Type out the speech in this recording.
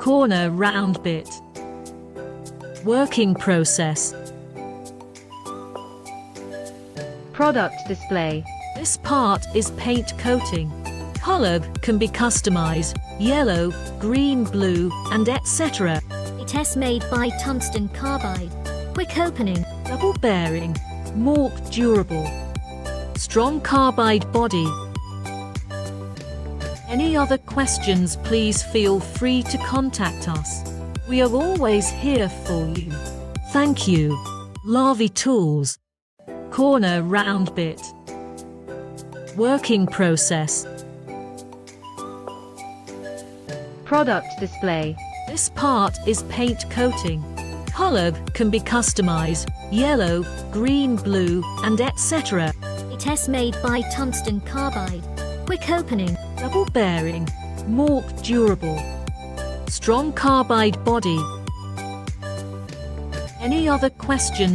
corner round bit. Working process. Product display. This part is paint coating. Color can be customized, yellow, green, blue, and etc. It is made by tungsten carbide. Quick opening. Double bearing, more durable. Strong carbide body. Any other questions, please feel free to contact us. We are always here for you. Thank you. LAVIE tools. Corner round bit. Working process. Product display. This part is paint coating. Color can be customized, yellow, green, blue, and etc. It is made by tungsten carbide. Quick opening. Double bearing, more durable. Strong carbide body. Any other questions?